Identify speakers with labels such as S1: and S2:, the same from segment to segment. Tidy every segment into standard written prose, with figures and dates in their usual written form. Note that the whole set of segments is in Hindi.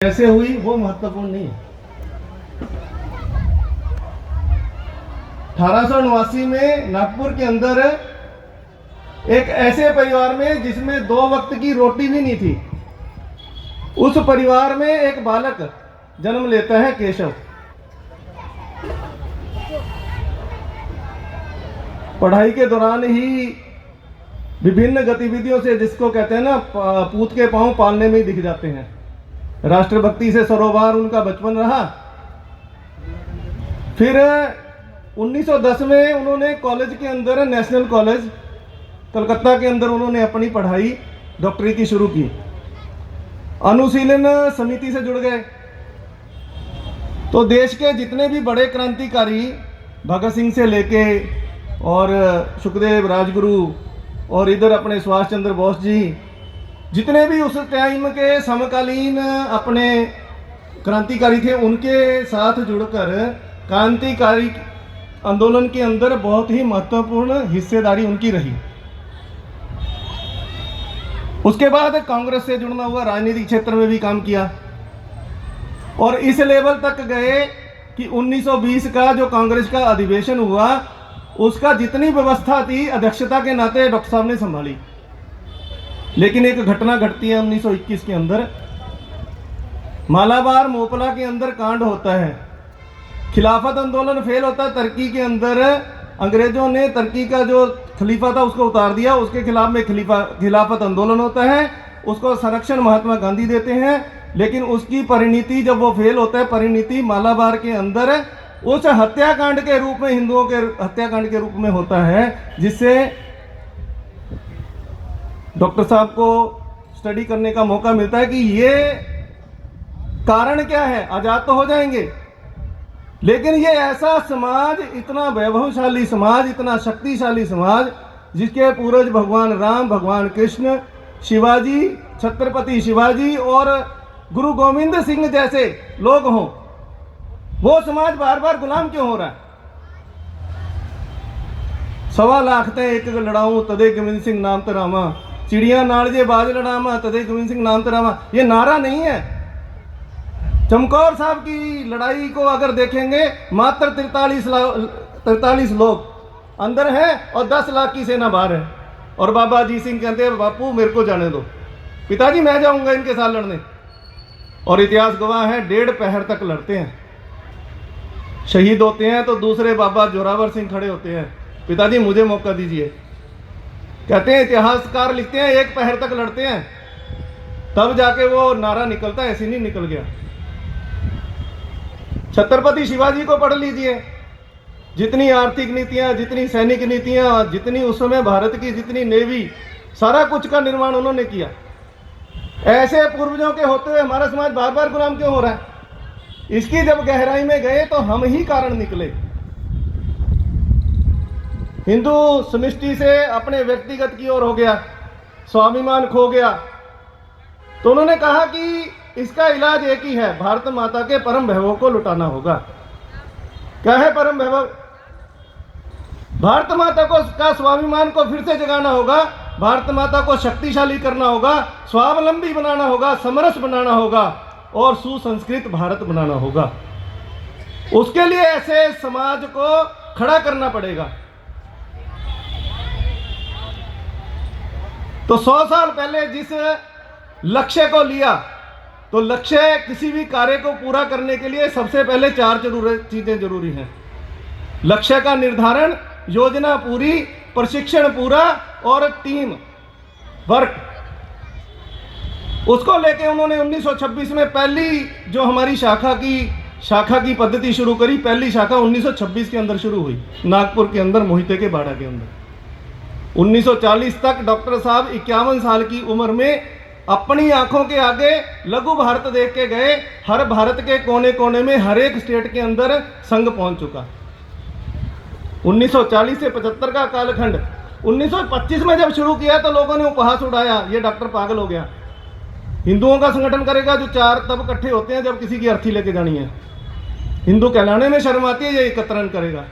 S1: कैसे हुई वो महत्वपूर्ण नहीं है। 1889 में नागपुर के अंदर एक ऐसे परिवार में जिसमें 2 वक्त की रोटी भी नहीं थी, उस परिवार में एक बालक जन्म लेता है, केशव। पढ़ाई के दौरान ही विभिन्न गतिविधियों से, जिसको कहते हैं ना, पूत के पांव पालने में ही दिख जाते हैं। राष्ट्रभक्ति से सरोबार उनका बचपन रहा। फिर 1910 में उन्होंने कॉलेज के अंदर, नेशनल कॉलेज कलकत्ता के अंदर, उन्होंने अपनी पढ़ाई डॉक्टरी की शुरू की। अनुशीलन समिति से जुड़ गए। तो देश के जितने भी बड़े क्रांतिकारी, भगत सिंह से लेके और सुखदेव, राजगुरु और इधर अपने सुभाष चंद्र बोस जी, जितने भी उस टाइम के समकालीन अपने क्रांतिकारी थे, उनके साथ जुड़कर क्रांतिकारी आंदोलन के अंदर बहुत ही महत्वपूर्ण हिस्सेदारी उनकी रही। उसके बाद कांग्रेस से जुड़ना हुआ, राजनीतिक क्षेत्र में भी काम किया और इस लेवल तक गए कि 1920 का जो कांग्रेस का अधिवेशन हुआ, उसका जितनी व्यवस्था थी अध्यक्षता के नाते डॉक्टर साहब ने संभाली। लेकिन एक घटना घटती है 1921 के अंदर। मालाबार मोपला के अंदर कांड होता है। खिलाफत आंदोलन फेल होता है। तुर्की के अंदर अंग्रेजों ने तुर्की का जो खलीफा था उसको उतार दिया। उसके खिलाफ में खिलाफत आंदोलन होता है। उसको संरक्षण महात्मा गांधी देते हैं। लेकिन उसकी परिणति जब वो फेल होता है, परिणति मालाबार के अंदर उस हत्याकांड के रूप में, हिंदुओं के हत्याकांड के रूप में होता है, जिससे डॉक्टर साहब को स्टडी करने का मौका मिलता है कि ये कारण क्या है। आजाद तो हो जाएंगे, लेकिन ये ऐसा समाज, इतना वैभवशाली समाज, इतना शक्तिशाली समाज, जिसके पूर्वज भगवान राम, भगवान कृष्ण, शिवाजी, छत्रपति शिवाजी और गुरु गोविंद सिंह जैसे लोग हों, वो समाज बार बार गुलाम क्यों हो रहा है? 1.25 लाख थे एक लड़ाऊं तदे गोविंद सिंह नाम तरामा, चिड़िया नाल जे बाज लड़ामा तदे गोविंद सिंह नाम तरामा। ये नारा नहीं है। चमकौर साहब की लड़ाई को अगर देखेंगे, मात्र 43 लोग अंदर हैं और 10 लाख की सेना बाहर है। और बाबा जी सिंह कहते हैं, बापू मेरे को जाने दो, पिताजी मैं जाऊंगा इनके साथ लड़ने। और इतिहास गवाह है, 1.5 पहर तक लड़ते हैं, शहीद होते हैं। तो दूसरे बाबा जोरावर सिंह खड़े होते हैं, पिताजी मुझे मौका दीजिए। कहते हैं, इतिहासकार लिखते हैं, 1 पहर तक लड़ते हैं, तब जाके वो नारा निकलता है। ऐसे नहीं निकल गया। छत्रपति शिवाजी को पढ़ लीजिए। जितनी आर्थिक नीतियां, जितनी सैनिक नीतियां, जितनी उस समय भारत की जितनी नेवी, सारा कुछ का निर्माण उन्होंने किया। ऐसे पूर्वजों के होते हुए हमारा समाज बार बार गुलाम क्यों हो रहा है? इसकी जब गहराई में गए तो हम ही कारण निकले। हिंदू समष्टि से अपने व्यक्तिगत की ओर हो गया, स्वाभिमान खो गया। तो उन्होंने कहा कि इसका इलाज एक ही है, भारत माता के परम वैभव को लुटाना होगा। क्या है परम वैभव? भारत माता को का स्वाभिमान को फिर से जगाना होगा, भारत माता को शक्तिशाली करना होगा, स्वावलंबी बनाना होगा, समरस बनाना होगा और सुसंस्कृत भारत बनाना होगा। उसके लिए ऐसे समाज को खड़ा करना पड़ेगा। तो 100 साल पहले जिस लक्ष्य को लिया, तो लक्ष्य किसी भी कार्य को पूरा करने के लिए सबसे पहले 4 चीजें जरूरी हैं। लक्ष्य का निर्धारण, योजना पूरी, प्रशिक्षण पूरा और टीम वर्क। उसको लेके उन्होंने 1926 में पहली जो हमारी शाखा की पद्धति शुरू करी। पहली शाखा 1926 के अंदर शुरू हुई, नागपुर के अंदर, मोहिते के बाड़ा के अंदर। 1940 तक डॉक्टर साहब 51 साल की उम्र में अपनी आंखों के आगे लघु भारत देख के गए। हर भारत के कोने कोने में, हर एक स्टेट के अंदर संघ पहुंच चुका। 1940 से 75 का कालखंड। 1925 में जब शुरू किया तो लोगों ने उपहास उड़ाया, ये डॉक्टर पागल हो गया। हिंदुओं का संगठन करेगा जो 4 तब इकट्ठे होते हैं जब किसी की अर्थी लेके जानी है। हिंदू कहलाने में शर्म आती है, ये एकत्रण करेगा।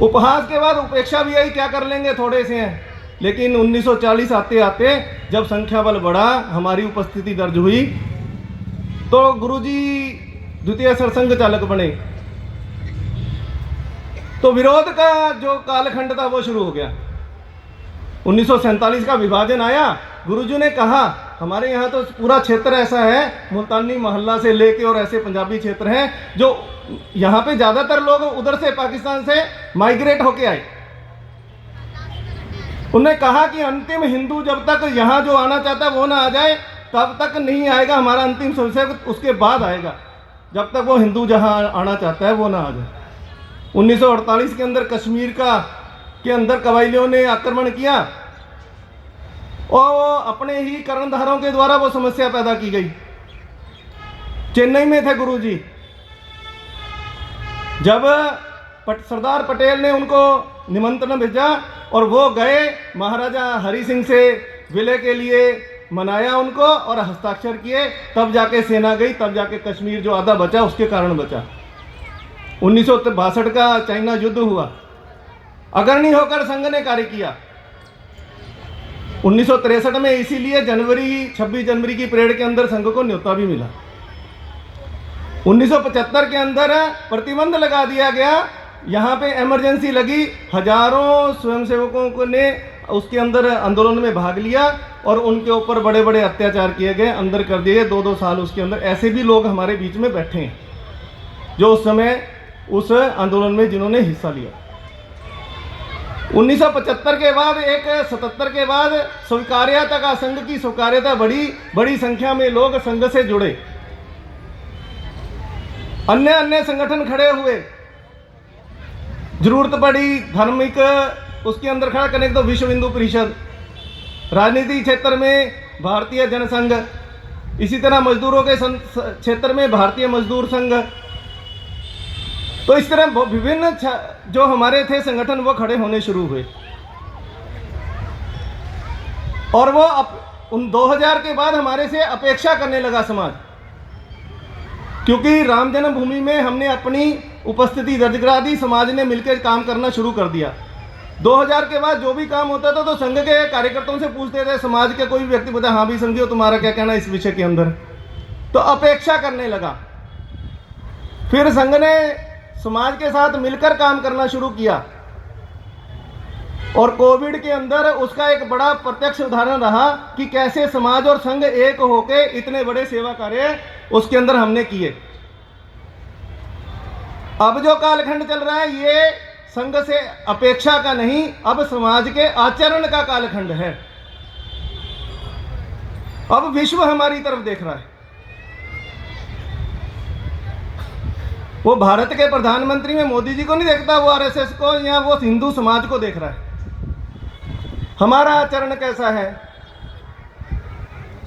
S1: उपहास के बाद उपेक्षा भी आई, क्या कर लेंगे, थोड़े से हैं। लेकिन 1940 आते आते जब संख्या बल बढ़ा, हमारी उपस्थिति दर्ज हुई, तो गुरुजी द्वितीय सरसंघ चालक बने, तो विरोध का जो कालखंड था वो शुरू हो गया। 1947 का विभाजन आया। गुरुजी ने कहा हमारे यहाँ तो पूरा क्षेत्र ऐसा है, मुल्तानी मोहल्ला से लेके और ऐसे पंजाबी क्षेत्र हैं जो यहाँ पे ज़्यादातर लोग उधर से पाकिस्तान से माइग्रेट होके आए। उन्होंने कहा कि अंतिम हिंदू जब तक यहाँ जो आना चाहता है वो ना आ जाए तब तक नहीं आएगा हमारा अंतिम संशय, उसके बाद आएगा, जब तक वो हिंदू जहाँ आना चाहता है वो ना आ जाए। 1948 के अंदर कश्मीर के अंदर कबायलियों ने आक्रमण किया और अपने ही कर्णधारों के द्वारा वो समस्या पैदा की गई। चेन्नई में थे गुरुजी, जब सरदार पटेल ने उनको निमंत्रण भेजा और वो गए, महाराजा हरि सिंह से विलय के लिए मनाया उनको और हस्ताक्षर किए, तब जाके सेना गई, तब जाके कश्मीर जो आधा बचा उसके कारण बचा। 1962 का चाइना युद्ध हुआ, अग्रणी होकर संघ ने कार्य किया। 1963 में इसीलिए 26 जनवरी की परेड के अंदर संघ को न्योता भी मिला। 1975 के अंदर प्रतिबंध लगा दिया गया, यहाँ पे इमरजेंसी लगी, हजारों स्वयंसेवकों ने उसके अंदर आंदोलन में भाग लिया और उनके ऊपर बड़े बड़े अत्याचार किए गए, अंदर कर दिए 2-2 साल उसके अंदर। ऐसे भी लोग हमारे बीच में बैठे हैं जो उस समय उस आंदोलन में जिन्होंने हिस्सा लिया। 1975 के बाद 77 के बाद स्वीकार्यता का, संघ की स्वीकार्यता बढ़ी, बड़ी संख्या में लोग संघ से जुड़े, अन्य संगठन खड़े हुए, जरूरत पड़ी धार्मिक उसके अंदर खड़ा करने के तो विश्व हिंदू परिषद, राजनीतिक क्षेत्र में भारतीय जनसंघ, इसी तरह मजदूरों के क्षेत्र में भारतीय मजदूर संघ। तो इस तरह विभिन्न जो हमारे थे संगठन वो खड़े होने शुरू हुए और वो उन 2000 के बाद हमारे से अपेक्षा करने लगा समाज, क्योंकि राम जन्मभूमि में हमने अपनी उपस्थिति दर्ज करा दी, समाज ने मिलकर काम करना शुरू कर दिया। 2000 के बाद जो भी काम होता था तो संघ के कार्यकर्ताओं से पूछते थे, समाज के कोई व्यक्ति बता हाँ भी समझियो तुम्हारा क्या कहना इस विषय के अंदर, तो अपेक्षा करने लगा। फिर संघ ने समाज के साथ मिलकर काम करना शुरू किया और कोविड के अंदर उसका एक बड़ा प्रत्यक्ष उदाहरण रहा कि कैसे समाज और संघ एक होके इतने बड़े सेवा कार्य उसके अंदर हमने किए। अब जो कालखंड चल रहा है ये संघ से अपेक्षा का नहीं, अब समाज के आचरण का कालखंड है। अब विश्व हमारी तरफ देख रहा है। वो भारत के प्रधानमंत्री में मोदी जी को नहीं देखता, वो आरएसएस को या वो हिंदू समाज को देख रहा है। हमारा आचरण कैसा है,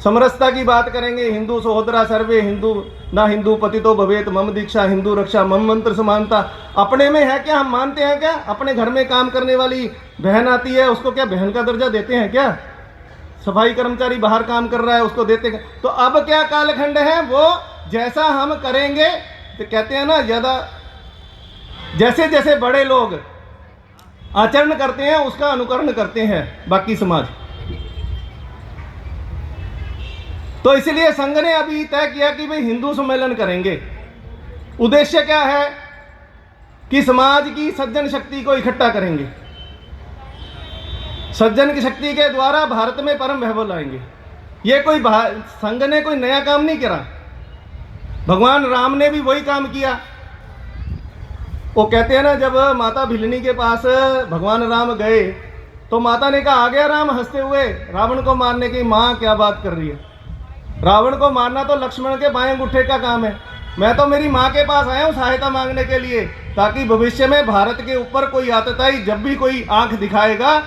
S1: समरसता की बात करेंगे, हिंदू सहोदरा सर्वे हिंदू ना हिंदू पतितो भवेत, मम दीक्षा हिंदू रक्षा, मम मंत्र समानता। अपने में है क्या, हम मानते हैं क्या? अपने घर में काम करने वाली बहन आती है उसको क्या बहन का दर्जा देते हैं क्या? सफाई कर्मचारी बाहर काम कर रहा है उसको देते हैं? तो अब क्या कालखंड है, वो जैसा हम करेंगे, तो कहते हैं ना ज्यादा जैसे जैसे बड़े लोग आचरण करते हैं उसका अनुकरण करते हैं बाकी समाज। तो इसलिए संघ ने अभी तय किया कि भाई हिंदू सम्मेलन करेंगे। उद्देश्य क्या है कि समाज की सज्जन शक्ति को इकट्ठा करेंगे, सज्जन की शक्ति के द्वारा भारत में परम वैभव लाएंगे। ये कोई संघ ने कोई नया काम नहीं करा, भगवान राम ने भी वही काम किया। वो कहते हैं ना, जब माता भिलनी के पास भगवान राम गए तो माता ने कहा आ गया राम हंसते हुए रावण को मारने की। माँ क्या बात कर रही है, रावण को मारना तो लक्ष्मण के बाएं अंगूठे का काम है, मैं तो मेरी माँ के पास आया हूँ सहायता मांगने के लिए, ताकि भविष्य में भारत के ऊपर कोई आतताई जब भी कोई आंख दिखाएगा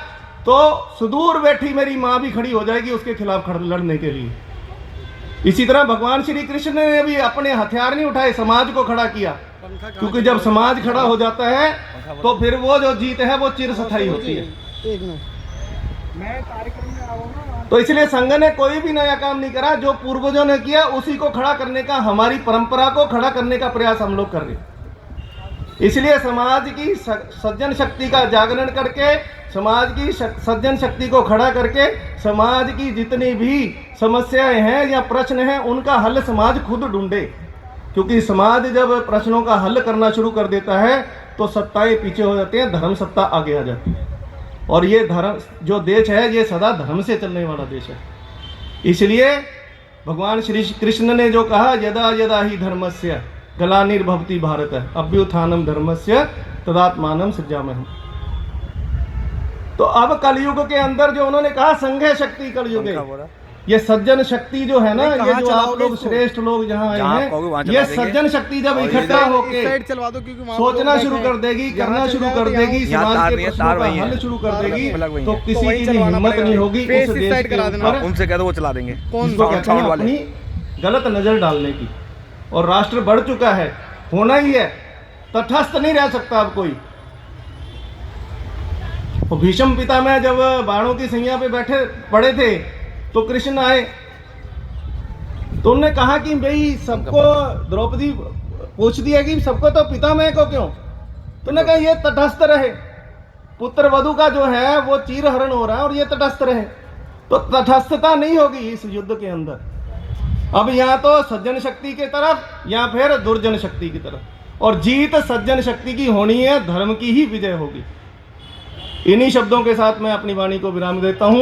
S1: तो सुदूर बैठी मेरी माँ भी खड़ी हो जाएगी उसके खिलाफ लड़ने के लिए। इसी तरह भगवान श्री कृष्ण ने भी अपने हथियार नहीं उठाए, समाज को खड़ा किया, क्योंकि जब समाज खड़ा हो जाता है तो फिर वो जो जीत है वो चिरस्थायी होती है। तो इसलिए संघ ने कोई भी नया काम नहीं करा, जो पूर्वजों ने किया उसी को खड़ा करने का, हमारी परंपरा को खड़ा करने का प्रयास हम लोग कर रहे हैं। इसलिए समाज की सज्जन शक्ति का जागरण करके, समाज की सज्जन शक्ति को खड़ा करके समाज की जितनी भी समस्याएं हैं या प्रश्न हैं उनका हल समाज खुद ढूंढे। क्योंकि समाज जब प्रश्नों का हल करना शुरू कर देता है तो सत्ताएं पीछे हो जाती हैं, धर्म सत्ता आगे आ जाती है। और ये धर्म जो देश है ये सदा धर्म से चलने वाला देश है। इसलिए भगवान श्री कृष्ण ने जो कहा, यदा यदा ही धर्मस्य ग्लानिर्भवति भारत अभ्युत्थानम धर्मस्य तदात्मानं सृजाम्यहम्। तो अब कलयुग के अंदर जो उन्होंने कहा संघ शक्ति कलयुग है, ये सज्जन शक्ति जो है ना, ये जो आप लोग श्रेष्ठ लोग जहाँ आए हैं, ये सज्जन शक्ति जब इकट्ठा होके सोचना शुरू कर देगी, करना शुरू कर देगी, समाज के प्रश्नों का हल शुरू कर देगी, तो किसी की भी हिम्मत नहीं होगी उस देश के ऊपर,
S2: उनसे कह दो वो चला देंगे,
S1: जिसको कहते हैं अपनी गलत नजर डालने की। और राष्ट्र बढ़ चुका है, होना ही है, तटस्थ नहीं रह सकता अब कोई। भीष्म पितामह जब बाणों की सैया पे बैठे पड़े थे तो कृष्ण आए, तो उन्होंने कहा कि भाई सबको, द्रौपदी पूछ दिया कि सबको तो पितामह को क्यों, तो उन्होंने कहा ये तटस्थ रहे, पुत्र वधु का जो है वो चीरहरण हो रहा है और ये तटस्थ रहे, तो तटस्थता नहीं होगी इस युद्ध के अंदर। अब या तो सज्जन शक्ति की तरफ या फिर दुर्जन शक्ति की तरफ, और जीत सज्जन शक्ति की होनी है, धर्म की ही विजय होगी। इन्हीं शब्दों के साथ मैं अपनी वाणी को विराम देता हूं।